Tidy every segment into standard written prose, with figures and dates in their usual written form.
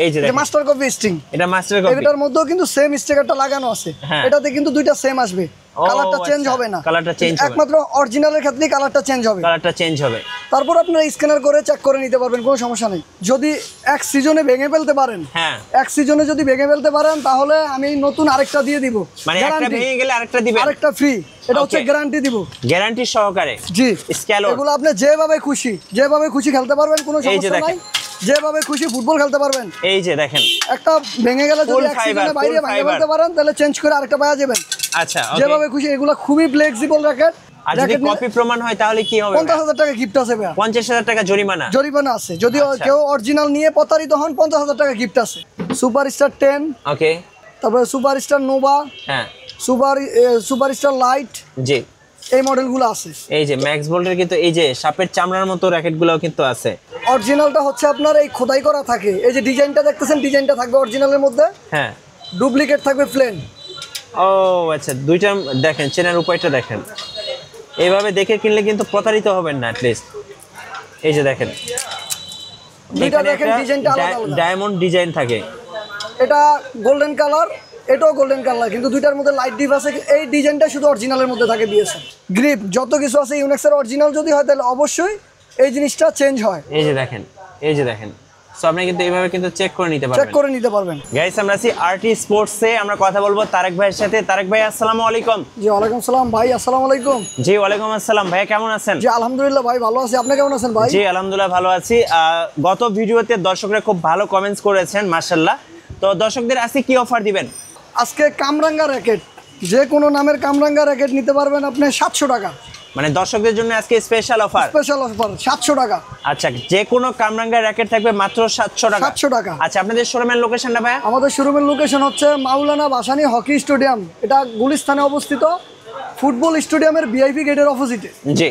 এই যে দেখেন মাস্টার কপি স্ট্রিং, এটা মাস্টার কপি, এটার মধ্যেও কিন্তু সেম স্টিকারটা লাগানো আছে। এটাতে কিন্তু দুইটা সেম আসবে, কালারটা চেঞ্জ হবে না, কালারটা চেঞ্জ হবে একমাত্র অরিজিনালের ক্ষেত্রেই কালারটা চেঞ্জ হবে, কালারটা চেঞ্জ হবে। তারপর আপনারা স্ক্যানার করে চেক করে নিতে পারবেন, কোনো সমস্যা নেই। যদি এক সিজনে ভেঙে ফেলতে পারেন, এক সিজনে যদি ভেঙে ফেলতে পারেন তাহলে আমি নতুন আরেকটা দিয়ে দিব, মানে একটা ভেঙে গেলে আরেকটা দিবেন, আরেকটা ফ্রি, এটা হচ্ছে গ্যারান্টি দিব, গ্যারান্টি সহকারে। জি স্ক্যালো এগুলো আপনি যেভাবে খুশি খেলতে পারবেন, কোনো সমস্যা নাই, যেভাবে খুশি ফুটবল খেলতে পারবেন। এই যে দেখেন একটা ভেঙে গেলে যদি এক সিজনে বাইরে ভেঙে ফেলতে পারেন তাহলে চেঞ্জ করে আরেকটা পাওয়া যাবেন। আচ্ছা যেভাবে খুশি, এগুলো খুবই ফ্লেক্সিবল র‍্যাকেট। আর যদি কপি প্রমাণ হয় তাহলে কি হবে? 50,000 টাকা গিফট আছে ভাই, 50,000 টাকা জরিমানা আছে। যদি কেউ অরিজিনাল নিয়ে প্রতারিত হন 50,000 টাকা গিফট আছে। সুপারস্টার 10, ওকে, তারপরে সুপারস্টার নোভা, হ্যাঁ সুপারস্টার লাইট, জি এই মডেলগুলো আছে। এই যে ম্যাক্স ভোল্টের কিন্তু এই যে সাপের চামড়ার মতো র‍্যাকেটগুলোও কিন্তু আছে। অরিজিনালটা হচ্ছে আপনার এই খোদাই করা থাকে, এই যে ডিজাইনটা দেখতেছেন, ডিজাইনটা থাকবে অরিজিনালের মধ্যে, হ্যাঁ ডুপ্লিকেট থাকবে প্লেন। ও আচ্ছা, দুইটা দেখেন, চেনার উপায়টা দেখেন। এইভাবে দেখে কিনলে কিন্তু প্রতারিত হবেন না অ্যাটলিস্ট। এই যে দেখেন, দুইটা দেখেন ডিজাইনটা আলাদা, ডায়মন্ড ডিজাইন থাকে, এটা গোল্ডেন কালার, এটাও গোল্ডেন কালার, কিন্তু দুইটার মধ্যে লাইট ডিপ আছে। এই ডিজাইনটা শুধু অরিজিনালের মধ্যে থাকে দিয়েছে। গ্রিপ যত কিছু আছে ইউনেক্সের অরিজিনাল যদি হয় তাহলে অবশ্যই এই জিনিসটা চেঞ্জ হয়। এই যে দেখেন, এই যে দেখেন, সো আপনি কিন্তু এইভাবে কিন্তু চেক করে নিতে পারবেন। গাইস আমরা আছি আরটি স্পোর্টসে, আমরা কথা বলবো তারেক ভাইয়ের সাথে। তারেক ভাই আসসালামু আলাইকুম। জি ওয়ালাইকুম সালাম ভাই, আসসালামু আলাইকুম। জি ওয়ালাইকুম আসসালাম। ভাই কেমন আছেন? জি আলহামদুলিল্লাহ ভাই ভালো আছি, আপনি কেমন আছেন ভাই? জি আলহামদুলিল্লাহ ভালো আছি। গত ভিডিওতে দর্শকরা খুব ভালো কমেন্টস করেছেন মাশাআল্লাহ, তো দর্শকদের আজকে কি অফার দিবেন? আজকে কামরাঙ্গা র‍্যাকেট, যে কোনো নামের কামরাঙ্গা র‍্যাকেট নিতে পারবেন আপনি 700 টাকা। মানে দর্শকদের জন্য আজকে স্পেশাল অফার 700 টাকা। আচ্ছা, যে কোনো কামরাঙ্গা র‍্যাকেট থাকবে মাত্র 700 টাকা। 700 টাকা। আচ্ছা, আপনাদের শোরুমের লোকেশনটা ভাই? আমাদের শোরুমের লোকেশন হচ্ছে মাওলানা ভাসানী হকি স্টেডিয়াম, এটা গুলিস্তানে অবস্থিত, ফুটবল স্টেডিয়ামের ভিআইপি গেটের অপোজিটে। জি,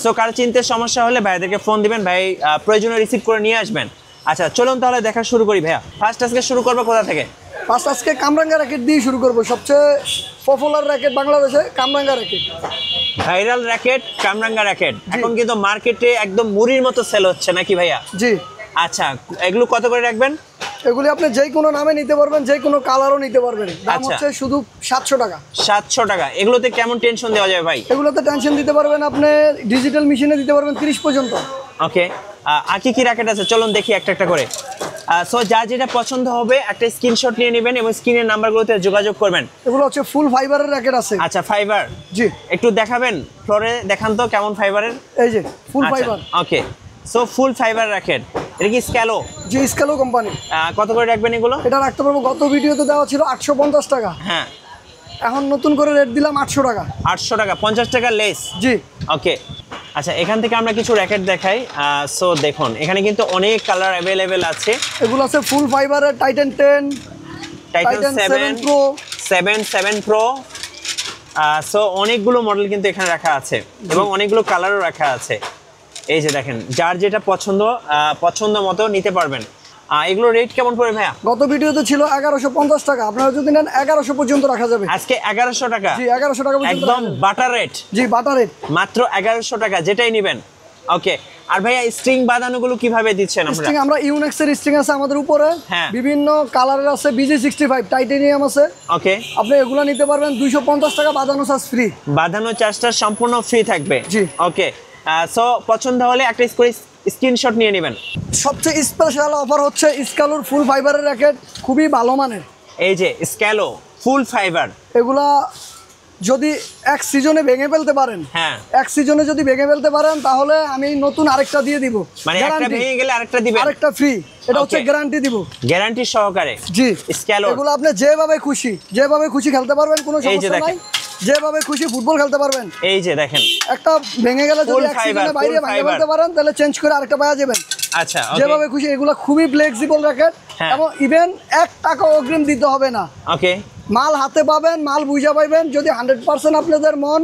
সো কার চিনতে সমস্যা হলে ভাইদেরকে ফোন দিবেন, ভাই প্রয়োজনে রিসিভ করে নিয়ে আসবেন। আচ্ছা চলুন তাহলে দেখা শুরু করি ভাইয়া। ফার্স্ট আজকে শুরু করবো কোথা থেকে? ফার্স্ট আজকে কামরাঙ্গা র‍্যাকেট দিয়ে শুরু করবো। সবচেয়ে পপুলার র‍্যাকেট বাংলাদেশে কামরাঙ্গা র‍্যাকেট, ভাইরাল র‍্যাকেট কামরাঙ্গা র‍্যাকেট এখন কিন্তু মার্কেটে একদম মুড়ির মতো সেল হচ্ছে নাকি ভাইয়া? জি। আচ্ছা, এগুলো কত করে রাখবেন? এগুলি আপনি যে কোনো নামে নিতে পারবেন, যে কোনো কালারও নিতে পারবেন। দাম হচ্ছে শুধু 700 টাকা। 700 টাকা। এগুলোতে কেমন টেনশন দেওয়া যাবে ভাই? এগুলোতে টেনশন দিতে পারবেন আপনি, ডিজিটাল মেশিনে দিতে পারবেন 30 পর্যন্ত। ওকে, আর কি র‍্যাকেট আছে চলুন দেখি একটা একটা করে। সো যা যেটা পছন্দ হবে একটা স্ক্রিনশট নিয়ে নেবেন এবং স্ক্রিনের নাম্বারগুলোতে যোগাযোগ করবেন। এগুলো হচ্ছে ফুল ফাইবারের র‍্যাকেট আছে। আচ্ছা ফাইবার, জি একটু দেখাবেন, ফ্লোরে দেখান তো কেমন ফাইবারের। এই যে ফুল ফাইবার। ওকে, সো ফুল ফাইবার র‍্যাকেট, এটা কি স্ক্যালো? জি স্ক্যালো কোম্পানি। কত করে রাখবেন এগুলো? এটা রাখতে পারবো, গত ভিডিওতে দেওয়া ছিল 850 টাকা, হ্যাঁ এখন নতুন করে রেট দিলাম 800 টাকা। 800 টাকা, 50 টাকা লেস। জি ওকে, আচ্ছা এখান থেকে আমরা কিছু র‍্যাকেট দেখাই। সো দেখুন এখানে কিন্তু অনেক কালার অ্যাভেলেবেল আছে। এগুলো আছে ফুল ফাইবারের Titan 10, Titan 7 pro, 7 pro. So অনেকগুলো মডেল কিন্তু এখানে রাখা আছে এবং অনেকগুলো কালারও রাখা আছে। এই যে দেখেন, যার যেটা পছন্দ মতো নিতে পারবেন। এগুলো রেট কেমন পড়বে ভাইয়া? গত ভিডিওতে ছিল 1150 টাকা, আপনারা যদি নেন 1100 পর্যন্ত রাখা যাবে। আজকে 1100 টাকা? জি 1100 টাকা পর্যন্ত, একদম বাটার রেট। জি বাটার রেট, মাত্র 1100 টাকা, যেটাই নেবেন। ওকে, আর ভাইয়া স্ট্রিং বাঁধানোগুলো কিভাবে দিচ্ছেন? আমরা ইউনেক্সের স্ট্রিং আছে আমাদের উপরে, বিভিন্ন কালারের আছে, BG65 টাইটানিয়াম আছে। ওকে, আপনি এগুলো নিতে পারবেন 250 টাকা, বাঁধানো চার্জ ফ্রি। বাঁধানো চার্জটা সম্পূর্ণ ফ্রি থাকবে। জি ওকে, সো পছন্দ হলে একটা স্ক্রিনশট নিয়ে নেবেন। সবচেয়ে স্পেশাল অফার হচ্ছে স্ক্যালোর ফুল ফাইবারের র‍্যাকেট, খুবই ভালো মানের। এই যে স্ক্যালো ফুল ফাইবার, এগুলা যদি এক সিজনে ভেঙে ফেলতে পারেন, এক সিজনে যদি ভেঙে ফেলতে পারেন তাহলে আমি নতুন আরেকটা দিয়ে দিব, মানে একটা ভেঙে গেলে আরেকটা দিবেন, আরেকটা ফ্রি, এটা হচ্ছে গ্যারান্টি দিব, গ্যারান্টি সহকারে। জি স্ক্যালো, এগুলো আপনি যেভাবে খুশি খেলতে পারবেন, কোনো সমস্যা নাই, যেভাবে খুশি ফুটবল খেলতে পারবেন। এই যে দেখেন, একটা ভেঙে গেলে যদি এক সিজনে বাইরে ভেঙে ফেলতে পারেন তাহলে চেঞ্জ করে আরেকটা পাওয়া যাবেন। আচ্ছা, যেভাবে খুশি। এগুলো খুবই ফ্লেক্সিবল র‍্যাকেট এবং ইভেন 1 টাকা অগ্রিম দিতে হবে না। ওকে, মাল হাতে পাবেন, মাল বুঝা পাইবেন। যদি 100% আপনাদের মন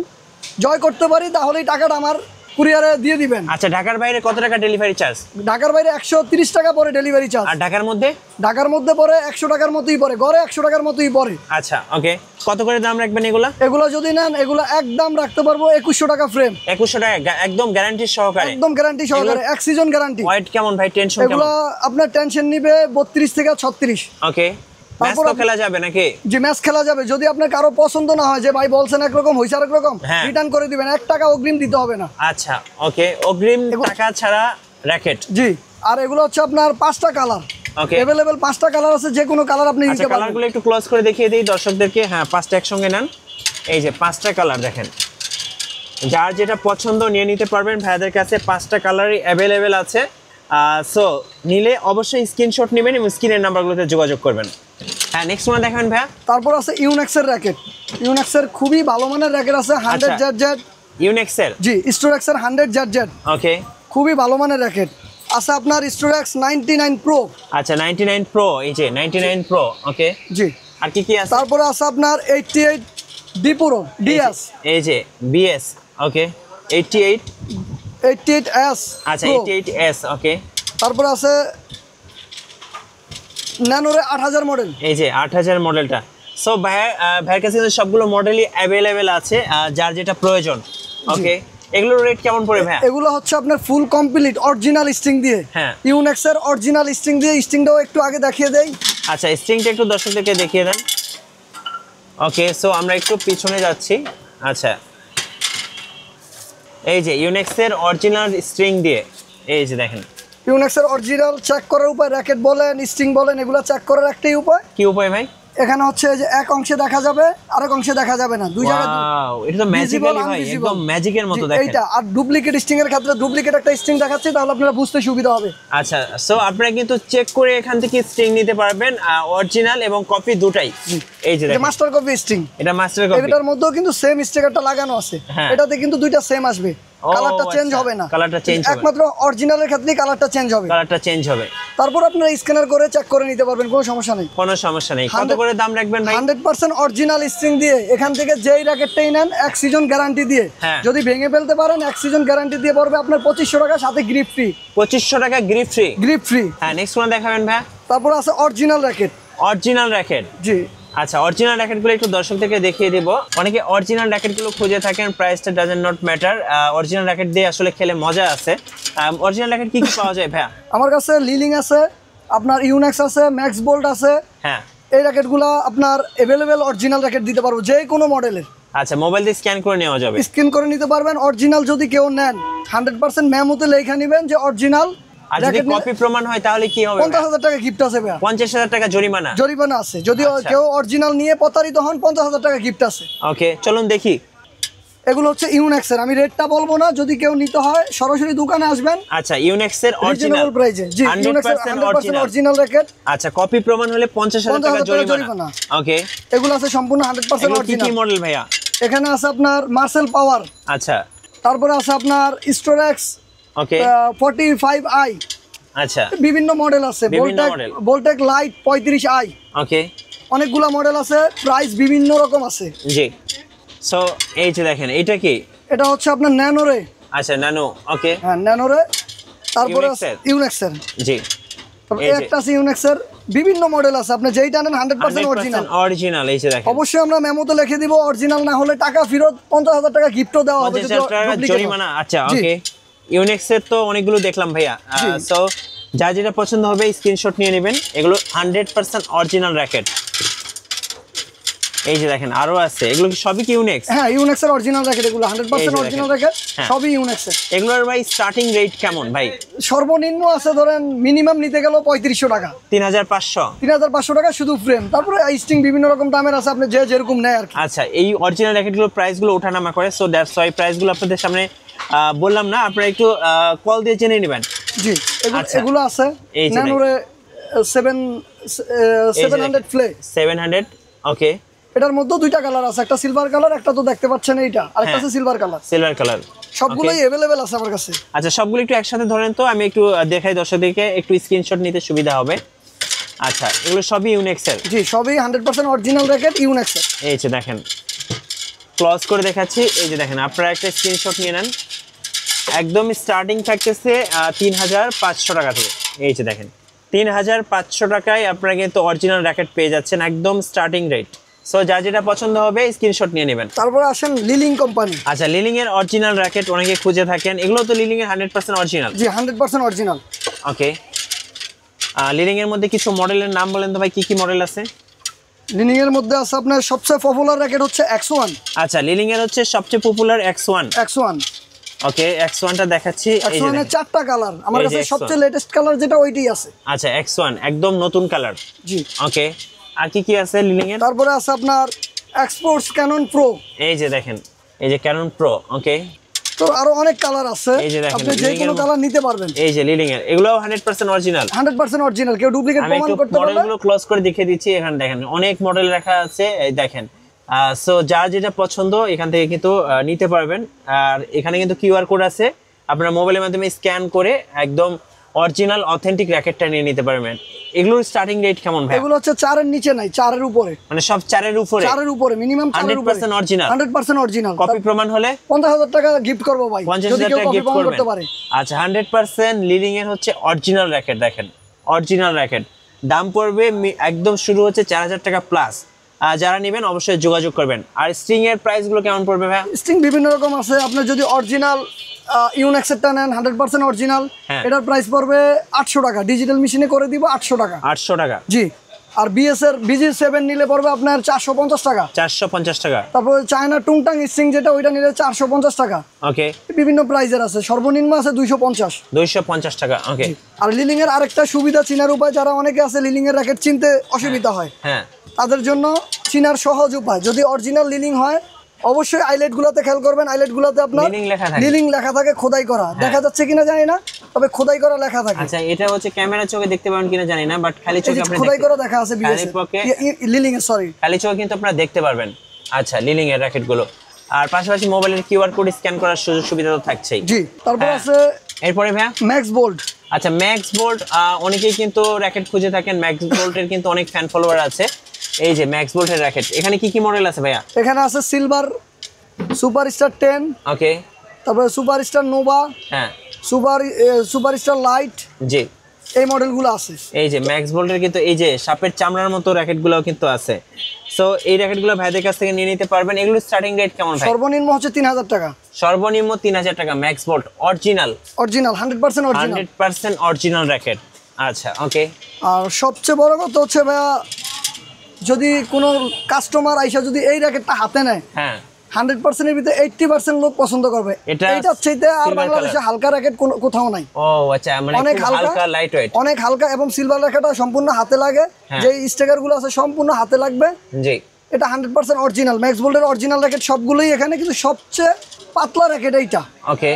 জয় করতে পারি তাহলেই টাকাটা আমার কুরিয়ারে দিয়ে দিবেন। আচ্ছা, ঢাকার বাইরে কত টাকা ডেলিভারি চার্জ? ঢাকার বাইরে 130 টাকা পরে ডেলিভারি চার্জ। আর ঢাকার মধ্যে? ঢাকার মধ্যে পরে 100 টাকার মতোই পরে, গড়ে 100 টাকার মতোই পরে। আচ্ছা, ওকে। কত করে দাম রাখবেন এগুলা? এগুলো যদি নেন এগুলো একদম রাখতে পারবো 2100 টাকা ফ্রেম। 2100 টাকা একদম গ্যারান্টি সহকারে? একদম গ্যারান্টি সহকারে, এক সিজন গ্যারান্টি। ওয়েট কেমন ভাই? টেনশন কেমন? এগুলো আপনার টেনশন নিবে 32 থেকে 36। ওকে। ম্যাচ তো খেলা যাবে নাকি? যে ম্যাচ খেলা যাবে, যদি আপনার কারো পছন্দ না হয় যে ভাই বলছেন একরকম হইছে আরেকরকম, হ্যাঁ। রিটার্ন করে দিবেন, 1 টাকা অগ্রিম দিতে হবে না। আচ্ছা, ওকে। অগ্রিম টাকা ছাড়া র্যাকেট? জি। আর এগুলো হচ্ছে আপনার 5টা কালার। ওকে। अवेलेबल 5টা কালার আছে, যে কোনো কালার আপনি নিতে আচ্ছা, পারবেন। কালারগুলো একটু ক্লোজ করে দেখিয়ে দেই দর্শকদেরকে। হ্যাঁ, 5টা একসঙ্গে নেন। এই যে 5টা কালার দেখেন, যার যেটা পছন্দ নিয়ে নিতে পারবেন। ভাইয়াদের কাছে 5টা কালারই অ্যাভেলেবেল আছে। সো নিলে অবশ্যই স্ক্রিনশট নেবেন এবং স্ক্রিনের নাম্বারগুলোতে যোগাযোগ করবেন। হ্যাঁ, নেক্সট ওয়ান দেখাবেন ভাইয়া। তারপর আছে ইউনেক্সের র্যাকেট। ইউনেক্সের খুবই ভালো মানের র্যাকেট আছে, 100 জেড। ইউনেক্সের? জি, স্টোরেক্সের 100 জেড। ওকে। খুবই ভালো মানের র্যাকেট আছে আপনার। স্টোরেক্স 99 প্রো। আচ্ছা, 99 প্রো। এই যে 99 প্রো। ওকে। জি। আর কি কি আছে? তারপরে আছে আপনার 88 ডি প্রো ডিএস। এই যে বিএস। ওকে। 88s। আচ্ছা, 88s। ওকে। তারপরে আছে ন্যানোরে 8000 মডেল। এই যে 8000 মডেলটা। সো ভাইয়ের কাছে কিন্তু সবগুলো মডেলই অ্যাভেলেবেল আছে, যার যেটা প্রয়োজন। ওকে। এগুলোর রেট কেমন পড়ে ভাইয়া? এগুলো হচ্ছে আপনার ফুল কমপ্লিট অরিজিনাল স্ট্রিং দিয়ে। হ্যাঁ। ইউনেক্সের অরিজিনাল স্ট্রিং দিয়ে। স্ট্রিংটাও একটু আগে দেখিয়ে দেই। আচ্ছা, স্ট্রিংটা একটু দর্শকদেরকে দেখিয়ে দেন। ওকে। সো আমরা একটু পিছনে যাচ্ছি। আচ্ছা, এই যে ইউনেক্সের অরিজিনাল স্ট্রিং দিয়ে। এই যে দেখেন, ইউনেক্সের অরিজিনাল চেক করার উপায়, র্যাকেট বলেন স্ট্রিং বলেন, এগুলো চেক করার একটাই উপায়। কি উপায় ভাই? এখানে হচ্ছে যে এক অংশে দেখা যাবে, আরেক অংশে দেখা যাবে না, দুই জায়গায়। ওয়াও, এটা তো ম্যাজিক্যালি ভাই, একদম ম্যাজিকের মতো দেখেন। এইটা আর ডুপ্লিকেট স্ট্রিং এর ক্ষেত্রে ডুপ্লিকেট একটা স্ট্রিং দেখাচ্ছি, তাহলে আপনারা বুঝতে সুবিধা হবে। আচ্ছা, সো আপনারা কিন্তু চেক করে এখান থেকে স্ট্রিং নিতে পারবেন, অরিজিনাল এবং কপি দুটাই। এই যে এটা দেখেন, মাস্টার কপি স্ট্রিং। এটা মাস্টার কপি। এটার মধ্যেও কিন্তু সেম স্টিকারটা লাগানো আছে। হ্যাঁ। এটাতে কিন্তু দুইটা সেম আসবে, কালারটা চেঞ্জ হবে না। কালারটা চেঞ্জ হবে, একমাত্র অরিজিনালের ক্ষেত্রেই কালারটা চেঞ্জ হবে। কালারটা চেঞ্জ হবে। তারপর আপনারা স্ক্যানার করে চেক করে নিতে পারবেন, কোনো সমস্যা নেই। কোনো সমস্যা নেই। কত করে দাম রাখবেন ভাই? 100% অরিজিনাল স্ট্রিং দিয়ে এখান থেকে যেই র্যাকেটটাই নেন, এক সিজন গ্যারান্টি দিয়ে। হ্যাঁ। যদি ভেঙে ফেলতে পারেন, এক সিজন গ্যারান্টি দিয়ে পড়বে আপনার 2500 টাকা, সাথে গ্রিপ ফ্রি। 2500 টাকা গ্রিপ ফ্রি? Grip free. হ্যাঁ, নেক্সট ওয়ান দেখাবেন ভাই। তারপর আছে অরিজিনাল র্যাকেট। Original racket? জি। আচ্ছা, অরিজিনাল র্যাকেটগুলো একটু দর্শকদেরকে দেখিয়ে দিব। অনেকে অরিজিনাল র্যাকেটগুলো খুঁজে থাকেন, প্রাইসটা doesn't not matter. Original racket দিয়ে আসলে খেলে মজা আছে। অরিজিনাল র্যাকেট কি কি পাওয়া যায় ভাইয়া? আমার কাছে লিলিং আছে, আপনার ইউনেক্স আছে, ম্যাক্স বোল্ট আছে। হ্যাঁ। এই র্যাকেটগুলো আপনার অ্যাভেলেবেল অরিজিনাল র্যাকেট দিতে পারবো, যে কোনো মডেলের। আচ্ছা, মোবাইল দিয়ে স্ক্যান করে নেওয়া যাবে? স্ক্যান করে নিতে পারবেন। অরিজিনাল যদি কেউ নেন, 100% মেমোতে লেখা নেবেন যে অরিজিনাল। আর যদি কপি প্রমাণ হয় তাহলে কি হবে? 50,000 টাকা গিফট আছে ভাইয়া। 50,000 টাকা জরিমানা? জরিমানা আছে, যদি আচ্ছা। কেউ অরিজিনাল নিয়ে প্রতারিত হন, 50,000 টাকা গিফট আছে। ওকে, চলুন দেখি। এগুলো হচ্ছে ইউনেক্সের, আমি রেটটা বলবো না, যদি কেউ নিতে হয় সরাসরি দোকানে আসবেন। আচ্ছা, ইউনেক্সের অরিজিনাল রিজনেবল প্রাইসে। জি, ইউনেক্সের 100% অরিজিনাল র্যাকেট। আচ্ছা, কপি প্রমাণ হলে 50,000 টাকা জরিমানা। ওকে। এগুলো আছে সম্পূর্ণ 100% কি অরিজিনাল। কি মডেল ভাইয়া? এখানে আছে আপনার মার্সেল পাওয়ার। আচ্ছা। তারপরে আছে আপনার স্টোরেক্স ওকে। 45i। আচ্ছা, বিভিন্ন মডেল আছে, বিভিন্ন মডেল। ভোল্টেক light 35i। ওকে। অনেকগুলা মডেল আছে, প্রাইস বিভিন্ন রকম আছে। জি। সো এই যে দেখেন, এটা কি? এটা হচ্ছে আপনার ন্যানোরে। আচ্ছা, নানো। ওকে। হ্যাঁ, ন্যানোরে। তারপরে ইউনেক্সের। জি। তবে একটা আছে ইউনেক্সের, বিভিন্ন মডেল আছে, আপনি যেইটা নেন 100% অরিজিনাল। অরিজিনাল। এই যে দেখেন, অবশ্যই আমরা মেমোতে লিখে দিব, অরিজিনাল না হলে টাকা ফেরত, 50,000 টাকা গিফটও দেওয়া হবে। 50,000 টাকা জরিমানা। আচ্ছা, ওকে। ইউনেক্সের তো অনেকগুলো দেখলাম ভাইয়া। সো যা যেটা পছন্দ হবে স্ক্রিনশট নিয়ে নেবেন। এগুলো 100% অরিজিনাল র্যাকেট। এই যে দেখেন, আরো আছে। এগুলো কি সবই কি ইউনেক্স? হ্যাঁ, ইউনেক্সের অরিজিনাল র্যাকেট, এগুলো 100% অরিজিনাল র্যাকেট, সবই ইউনেক্সের। এগুলোর ভাই স্টার্টিং রেট কেমন ভাই? সর্বনিম্ন আছে ধরেন, মিনিমাম নিতে গেলেও 3500 টাকা। 3500? 3500 টাকা শুধু ফ্রেম। তারপরে স্ট্রিং বিভিন্ন রকম দামের আছে, আপনি যে যেরকম নেয় আর কি। আচ্ছা, এই অরিজিনাল র্যাকেটগুলোর প্রাইসগুলো ওঠানামা করে, সো দ্যাটস ওয়াই প্রাইসগুলো আপনাদের সামনে বললাম না, আপনারা একটু কল দিয়ে জেনে নেবেন। জি, এগুলো আছে ন্যানোরে 700 ফ্লে 700। ওকে। এটার মধ্যে দুইটা কালার আছে, একটা সিলভার কালার, একটা তো দেখতে পাচ্ছেন এইটা, আরেকটা আছে সিলভার কালার। Silver colour. সবগুলোই अवेलेबल আছে আমার কাছে। আচ্ছা, সবগুলো একটু একসাথে ধরেন তো, আমি একটু দেখাই দর্শকদেরকে, একটু স্ক্রিনশট নিতে সুবিধা হবে। আচ্ছা, এগুলো সবই ইউনেক্সের? জি, সবই 100% অরিজিনাল র্যাকেট, ইউনেক্সের। এই যে দেখেন, ক্লোজ করে দেখাচ্ছি। এই যে দেখেন, আপনারা একটা স্ক্রিনশট নিয়ে নেন। একদম স্টার্টিং থাকতেছে 3500 টাকা থেকে। এই যে দেখেন 3500 টাকায় আপনারা কিন্তু অরিজিনাল র্যাকেট পেয়ে যাচ্ছেন, একদম স্টার্টিং রেট। সো যা যেটা পছন্দ হবে স্ক্রিনশট নিয়ে নেবেন। তারপরে আসেন লিলিং কোম্পানি। আচ্ছা, লিলিং এর অরিজিনাল র্যাকেট অনেকে খুঁজে থাকেন, এগুলো তো লিলিং এর 100% অরিজিনাল। জি 100% অরিজিনাল। ওকে, লিলিং এর মধ্যে কিছু মডেলের নাম বলেন তো ভাই, কি কি মডেল আছে? লিলিং এর মধ্যে আছে আপনার সবচেয়ে পপুলার র্যাকেট হচ্ছে X1। আচ্ছা, লিলিং এর হচ্ছে সবচেয়ে পপুলার X1। ওকে, X1 টা দেখাচ্ছি। এই যে এর চারটা কালার, আমার কাছে সবচেয়ে লেটেস্ট কালার যেটা ওইটাই আছে। আচ্ছা, X1 একদম নতুন কালার। জি ওকে, আর কি কি আছে লিলিং এর? তারপরে আছে আপনার এক্সপোর্টস ক্যানন প্রো। এই যে দেখেন, এই যে ক্যানন প্রো। ওকে, তো আরো অনেক কালার আছে, আপনি যে কোনো কালার নিতে পারবেন। এই যে লিলিং এর, এগুলোও 100% অরিজিনাল। 100% অরিজিনাল, কেউ ডুপ্লিকেট প্রমাণ করতে পারবে না। মডেলগুলো ক্লোজ করে দেখিয়ে দিচ্ছি, এখানে দেখেন অনেক মডেল রাখা আছে, এই দেখেন। সো যার যেটা পছন্দ এখান থেকে কিন্তু নিতে পারবেন। আর এখানে কিন্তু কিউআর কোড আছে, আপনারা মোবাইলের মাধ্যমে স্ক্যান করে একদম অরিজিনাল অথেন্টিক র্যাকেটটা নিয়ে নিতে পারবেন। এগুলোর স্টার্টিং রেট কেমন ভাই? এগুলো হচ্ছে 4 এর নিচে নাই, 4 এর উপরে, মানে সব 4 এর উপরে। 4 এর উপরে মিনিমাম, 100% অরিজিনাল। 100% অরিজিনাল। কপি প্রমাণ হলে 50000 টাকা গিফট করব ভাই, যদি কেউ কপি প্রমাণ করতে পারে। আচ্ছা, 100% লিলিং এর হচ্ছে অরিজিনাল র্যাকেট, দেখেন অরিজিনাল র্যাকেট। দাম পড়বে একদম শুরু হচ্ছে 4000 টাকা প্লাস। যারা নেবেন অবশ্যই যোগাযোগ করবেন। আর স্ট্রিং এর প্রাইস গুলো কেমন পড়বে ভাই? স্ট্রিং বিভিন্ন রকম আছে, আপনি যদি অরিজিনাল ইউনেক্সেরটা নেন 100% অরিজিনাল, এটার প্রাইস পড়বে 800 টাকা, ডিজিটাল মেশিনে করে দিব 800 টাকা। 800 টাকা? জি। আর বিএস এর BG7 নিলে পড়বে আপনার 450 টাকা। 450 টাকা। তারপর চায়না টুংটাং স্ট্রিং যেটা, ওইটা নিলে 450 টাকা। ওকে, বিভিন্ন প্রাইজের আছে, সর্বনিম্ন আছে 250 টাকা। ওকে। আর লিলিং এর আরেকটা সুবিধা চিনার উপায়, যারা অনেকে আছে লিলিং এর র্যাকেট চিনতে অসুবিধা হয়, হ্যাঁ, তাদের জন্য চিনার সহজ উপায়, যদি অরিজিনাল লিলিং হয় অবশ্যই আইলেট গুলাতে খেয়াল করবেন, আইলেট গুলাতে আপনার লিলিং লেখা থাকে, খোদাই করা। দেখা যাচ্ছে কিনা জানি না, তবে খোদাই করা লেখা থাকে। আচ্ছা, এটা হচ্ছে ক্যামেরা চোখে দেখতে পাবেন কিনা জানি না, বাট খালি চোখে আপনি খোদাই করা দেখা আছে লিলিং এর, সরি খালি চোখে কিন্তু আপনারা দেখতে পারবেন। আচ্ছা, লিলিং এর র্যাকেট গুলো। আর পাশাপাশি মোবাইলের কিউআর কোড স্ক্যান করার সুযোগ সুবিধা তো থাকছেই। জি। তারপর আছে এরপরে ভাইয়া ম্যাক্স বোল্ট। আচ্ছা, ম্যাক্স বোল্ট অনেকেই কিন্তু র্যাকেট খুঁজে থাকেন, ম্যাক্স বোল্টের কিন্তু অনেক ফ্যান ফলোয়ার আছে। এই যে ম্যাক্স বোল্টের র্যাকেট, এখানে কি কি মডেল আছে ভাইয়া? এখানে আছে সিলভার, সুপারস্টার 10, ওকে, তারপরে সুপারস্টার নোভা, হ্যাঁ, সুপারস্টার লাইট, জি, এই মডেলগুলো আছে। এই যে ম্যাক্স বোল্টের কিন্তু এই যে সাপের চামড়ার মতো র্যাকেটগুলোও কিন্তু আছে। সো এই র্যাকেটগুলো ভাইদের কাছ থেকে নিয়ে নিতে পারবেন। এগুলো স্টার্টিং রেট কেমন ভাই? সর্বনিম্ন হচ্ছে 3000 টাকা। সর্বনিম্ন 3000 টাকা Max Bolt original. 100% original. 100% original racket. আচ্ছা, ওকে। আর সবচেয়ে বড় কথা হচ্ছে ভাইয়া, যদি কোনো কাস্টমার আইসা যদি এই র্যাকেটটা হাতে নেয়, হ্যাঁ, 100% এর ভিতরে 80% লোক পছন্দ করবে। এইটার চাইতে আর বাংলাদেশে হালকা র্যাকেট কোথাও নাই। ও আচ্ছা, মানে অনেক হালকা, লাইট ওয়েট, অনেক হালকা, এবং সিলভার র্যাকেটটা সম্পূর্ণ হাতে লাগে, যে স্টিকার গুলো আছে সম্পূর্ণ হাতে লাগবে। জি, এটা 100% অরিজিনাল। ম্যাক্স বোল্টের অরিজিনাল র্যাকেট সবগুলোই এখানে, কিন্তু সবচেয়ে পাতলা র্যাকেট এইটা। ওকে,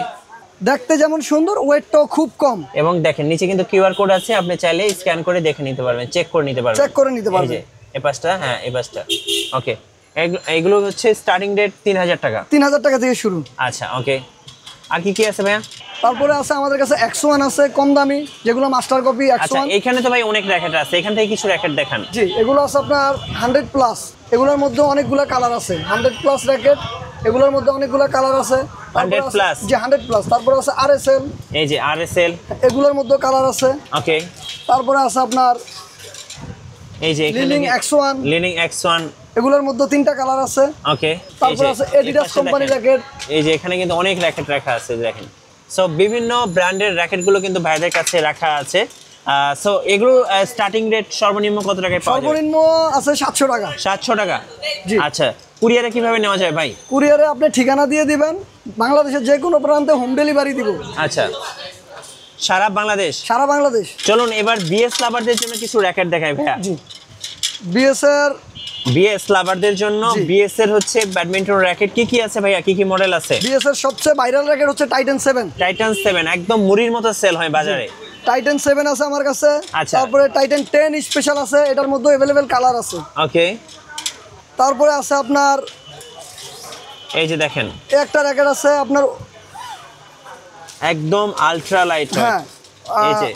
দেখতে যেমন সুন্দর, ওয়েটটাও খুব কম। এবং দেখেন নিচে কিন্তু কিউআর কোড আছে, আপনি চাইলে স্ক্যান করে দেখে নিতে পারবেন, চেক করে নিতে পারবেন। এই যে এই পাশটা, হ্যাঁ এই পাশটা। ওকে, এইগুলো হচ্ছে স্টার্টিং রেট 3000 টাকা। 3000 টাকা থেকে শুরু। আচ্ছা, ওকে। আর কি কি আছে ভাইয়া? তারপরে আছে আমাদের কাছে X1 আছে, কম দামি, যেগুলো মাস্টার কপি X1। আচ্ছা, এখানে তো ভাই অনেক র্যাকেট আছে, এখান থেকে কিছু র্যাকেট দেখান। জি, এগুলো আছে আপনার 100+, এগুলোর মধ্যে অনেকগুলো কালার আছে। 100+ র্যাকেট, এগুলোর মধ্যে অনেকগুলো কালার আছে। 100+? জি 100+। তারপরে আছে RSL, এই যে RSL, এগুলোর মধ্যে কালার আছে। ওকে। তারপরে আছে আপনার এই যে লিলিং X1, লিলিং X1, এগুলোর মধ্যে 3টা কালার আছে। ওকে। তারপর আছে এডিডাস কোম্পানি র্যাকেট। এই যে এখানে কিন্তু অনেক র্যাকেট রাখা আছে, দেখেন। সো বিভিন্ন ব্র্যান্ডের র্যাকেটগুলো কিন্তু ভাইদের কাছে রাখা আছে। সো এগুলো স্টার্টিং রেট সর্বনিম্ন কত টাকায় পাওয়া যাবে? সর্বনিম্ন আছে 700 টাকা। 700 টাকা? জি। আচ্ছা, কুরিয়ারে কিভাবে নেওয়া যায় ভাই? কুরিয়ারে আপনি ঠিকানা দিয়ে দিবেন, বাংলাদেশের যে কোনো প্রান্তে হোম ডেলিভারি দিব। আচ্ছা, সারা বাংলাদেশ? সারা বাংলাদেশ। চলুন এবার বিএস লাভারদের জন্য কিছু র্যাকেট দেখাই ভাইয়া। জি, বিএস লাভারদের জন্য বিএস এর হচ্ছে ব্যাডমিন্টন র্যাকেট কি কি আছে ভাইয়া, কি কি মডেল আছে? বিএস এর সবচেয়ে ভাইরাল র্যাকেট হচ্ছে টাইটান 7। টাইটান 7 একদম মুড়ির মতো সেল হয় বাজারে। টাইটান 7 আছে আমার কাছে। আচ্ছা। তারপরে টাইটান 10 স্পেশাল আছে, এটার মধ্যে अवेलेबल কালার আছে। ওকে। তারপরে আছে আপনার এই যে দেখেন একটা র্যাকেট আছে আপনার একদম আলট্রা লাইট ওয়েট। হ্যাঁ, এই যে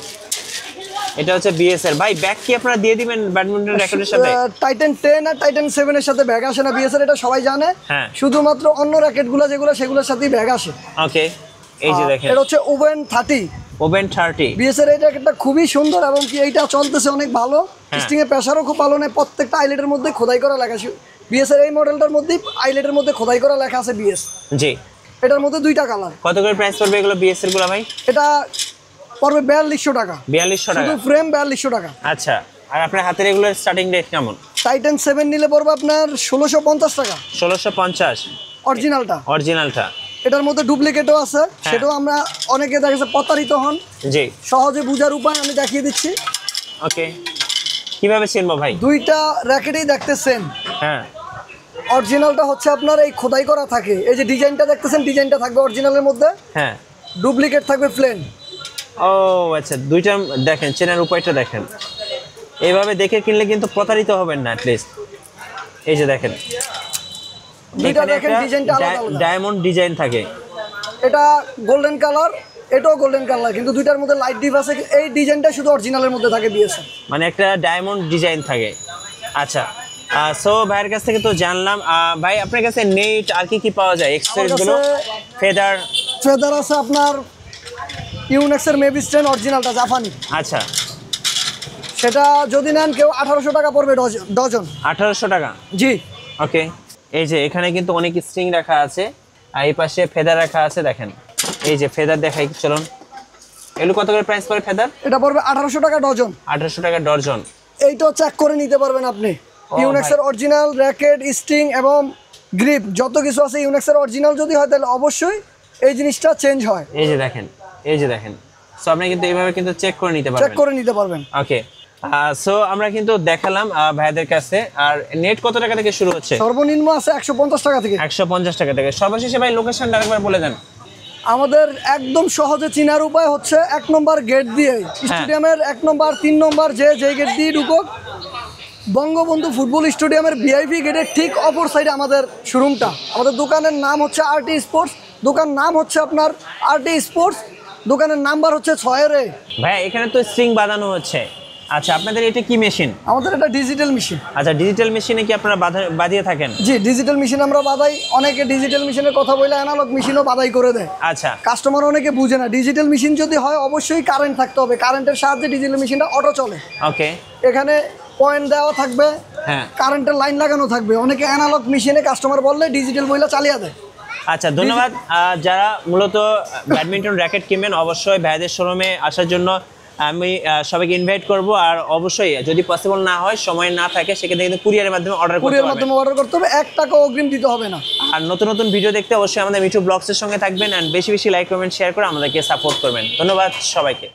এটা হচ্ছে বিএস এর। ভাই ব্যাগ কি আপনারা দিয়ে দিবেন ব্যাডমিন্টন র্যাকেটের সাথে? টাইটান 10 আর টাইটান 7 এর সাথে ব্যাগ আসে না বিএস এর, এটা সবাই জানে। হ্যাঁ। শুধুমাত্র অন্য র্যাকেটগুলো যেগুলো সেগুলোর সাথেই ব্যাগ আসে। ওকে। এই যে দেখেন এটা হচ্ছে ওভেন 30 ওভেন 30 বিএস এর এটা একটা খুবই সুন্দর এবং কি এইটা চলতেছে অনেক ভালো, স্টিং এর প্রেসারও খুব ভালো নেই, প্রত্যেকটা আইলেটের মধ্যে খোদাই করা লেখা আছে বিএস এর এই মডেলটার মধ্যে আইলেটের মধ্যে খোদাই করা লেখা আছে বিএস। জি, এটার মধ্যে দুইটা কালার। কত করে প্রাইস পড়বে এগুলো বিএস এর গুলো ভাই? এটা পড়বে 4200 টাকা, 4200 টাকা শুধু ফ্রেম 4200 টাকা। আচ্ছা, আর আপনার হাতের এগুলোর স্টার্টিং রেট কেমন? টাইটান 7 নিলে পড়বে আপনার 1650 টাকা 1650 অরিজিনালটা। এটার মধ্যে ডুপ্লিকেটও আছে, সেটাও আমরা অনেকে দেখা যাচ্ছে প্রতারিত হন। জি, সহজে বোঝার উপায় আমি দেখিয়ে দিচ্ছি। ওকে, কিভাবে চিনবো ভাই? দুইটা র্যাকেটই দেখতেছেন, হ্যাঁ, অরিজিনালটা হচ্ছে আপনার এই খোদাই করা থাকে, এই যে ডিজাইনটা দেখতেছেন ডিজাইনটা থাকবে অরিজিনালের মধ্যে, হ্যাঁ। ডুপ্লিকেট থাকবে প্লেন। ও আচ্ছা, দুইটা দেখেন, চেনার উপায়টা দেখেন। এইভাবে দেখে কিনলে কিন্তু প্রতারিত হবেন না অ্যাটলিস্ট। এই যে দেখেন, দুইটা দেখেন ডিজাইনটা আলাদা আলাদা। ডায়মন্ড ডিজাইন থাকে, এটা গোল্ডেন কালার, এটাও গোল্ডেন কালার, কিন্তু দুইটার মধ্যে লাইট ডিপ আছে। এই ডিজাইনটা শুধু অরিজিনালের মধ্যে থাকে বিএস, মানে একটা ডায়মন্ড ডিজাইন থাকে। আচ্ছা, সো ভাইয়ের কাছ থেকে তো জানলাম। ভাই আপনার কাছে নেট আর কি কি পাওয়া যায়? এক্সেসরিজ গুলো, ফেদার আছে আপনার ইউনেক্সের মেবি স্ট্যান্ড অরিজিনালটা জাপানি। আচ্ছা, সেটা যদি নেন কেউ 1800 টাকা পড়বে ডজন। 1800 টাকা, জি। ওকে, এই যে এখানে কিন্তু অনেক স্ট্রিং রাখা আছে, আর এই পাশে ফেদার রাখা আছে। দেখেন, এই যে ফেদার দেখাই, চলুন। এগুলো কত করে প্রাইস পড়ে ফেদার? এটা পড়বে 1800 টাকা ডজন। 1800 টাকা ডজন। এইটাও চেক করে নিতে পারবেন আপনি। ইউনেক্সের অরিজিনাল র্যাকেট, স্ট্রিং এবং গ্রিপ যত কিছু আছে ইউনেক্সের অরিজিনাল যদি হয় তাহলে অবশ্যই এই জিনিসটা চেঞ্জ হয়। এই যে দেখেন, এই যে দেখেন, সো আপনি কিন্তু এইভাবে কিন্তু চেক করে নিতে চেক পারবেন। করে নিতে পারবেন। ওকে, সো আমরা কিন্তু দেখালাম ভাইদের কাছে। আর নেট কত টাকা থেকে শুরু হচ্ছে? সর্বনিম্ন আছে 150 টাকা থেকে। 150 টাকা থেকে। সর্বশেষে ভাই লোকেশনটা আরেকবার বলে দেন। আমাদের একদম সহজে চিনার উপায় হচ্ছে 1 নম্বর গেট দিয়ে, স্টেডিয়ামের 1 নম্বর 3 নম্বর যে গেট দিয়ে ঢুকুক, বঙ্গবন্ধু ফুটবল স্টেডিয়ামের ভিআইপি গেটের ঠিক অপর সাইডে আমাদের শোরুমটা। আমাদের দোকানের নাম হচ্ছে আরটি স্পোর্টস, দোকান নাম হচ্ছে আপনার আরটি স্পোর্টস, দোকানের নাম্বার হচ্ছে 6 ভাই এখানে তো স্ট্রিং বাঁধানো হচ্ছে। আচ্ছা, আপনাদের এটা কি মেশিন? আমাদের এটা ডিজিটাল মেশিন। আচ্ছা, ডিজিটাল মেশিনে কি আপনারা বাঁধিয়ে থাকেন? জি, ডিজিটাল মেশিন আমরা বাঁধাই। অনেকে ডিজিটাল মেশিনের কথা বলে অ্যানালগ মেশিনও বাঁধাই করে দেয়। আচ্ছা, কাস্টমার অনেকে বুঝে না। ডিজিটাল মেশিন যদি হয় অবশ্যই কারেন্ট থাকতে হবে, কারেন্টের সাহায্যে ডিজিটাল মেশিনটা অটো চলে। ওকে, এখানে পয়েন্ট দেওয়া থাকবে, হ্যাঁ, কারেন্টের লাইন লাগানো থাকবে। অনেকে অ্যানালগ মেশিনে কাস্টমার বললে ডিজিটাল বইলা চালিয়ে দেয়। আচ্ছা, ধন্যবাদ। যারা মূলত ব্যাডমিন্টন র্যাকেট কিনবেন অবশ্যই ভাইদের শোরুমে আসার জন্য আমি সবাইকে ইনভাইট করব। আর অবশ্যই যদি পসিবল না হয়, সময় না থাকে, সেক্ষেত্রে কিন্তু কুরিয়ারের মাধ্যমে অর্ডার করতে কুরিয়ার পারবেন। মাধ্যমে অর্ডার করতে হবে, 1 টাকা অগ্রিম দিতে হবে না। আর নতুন নতুন ভিডিও দেখতে অবশ্যই আমাদের মিঠু ব্লগসের সঙ্গে থাকবেন, এন্ড বেশি বেশি লাইক কমেন্ট শেয়ার করে আমাদেরকে সাপোর্ট করবেন। ধন্যবাদ সবাইকে।